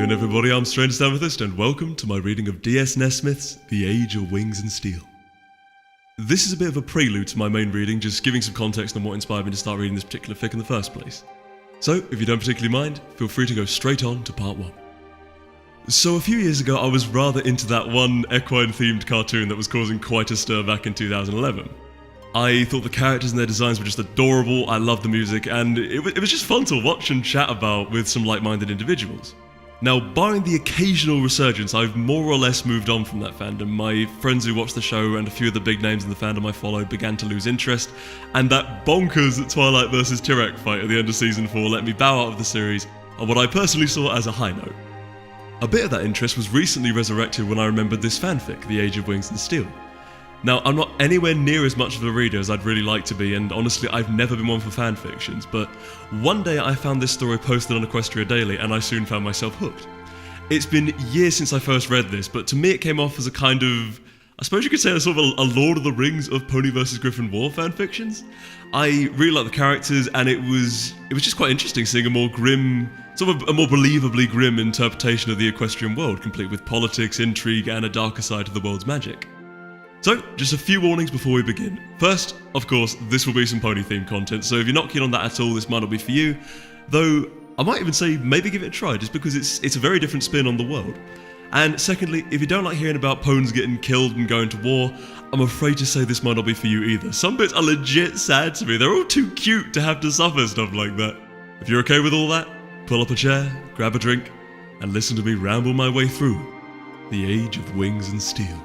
doing, everybody? I'm Strangest Amethyst, and welcome to my reading of DSNesmith's The Age of Wings and Steel. This is a bit of a prelude to my main reading, just giving some context on what inspired me to start reading this particular fic in the first place. So, if you don't particularly mind, feel free to go straight on to part 1. So a few years ago, I was rather into that one equine-themed cartoon that was causing quite a stir back in 2011. I thought the characters and their designs were just adorable, I loved the music, and it was just fun to watch and chat about with some like-minded individuals. Now, barring the occasional resurgence, I've more or less moved on from that fandom. My friends who watched the show and a few of the big names in the fandom I followed began to lose interest, and that bonkers Twilight vs. Tyrek fight at the end of Season 4 let me bow out of the series on what I personally saw as a high note. A bit of that interest was recently resurrected when I remembered this fanfic, The Age of Wings and Steel. Now, I'm not anywhere near as much of a reader as I'd really like to be, and honestly, I've never been one for fanfictions, but one day I found this story posted on Equestria Daily, and I soon found myself hooked. It's been years since I first read this, but to me it came off as a kind of, I suppose you could say, a sort of a Lord of the Rings of Pony vs. Griffin War fanfictions. I really liked the characters, and it was just quite interesting seeing a more grim, sort of a more believably grim interpretation of the equestrian world, complete with politics, intrigue, and a darker side to the world's magic. So, just a few warnings before we begin. First, of course, this will be some pony-themed content, so if you're not keen on that at all, this might not be for you, though I might even say maybe give it a try, just because it's a very different spin on the world. And secondly, if you don't like hearing about ponies getting killed and going to war, I'm afraid to say this might not be for you either. Some bits are legit sad to me, they're all too cute to have to suffer stuff like that. If you're okay with all that, pull up a chair, grab a drink, and listen to me ramble my way through The Age of Wings and Steel.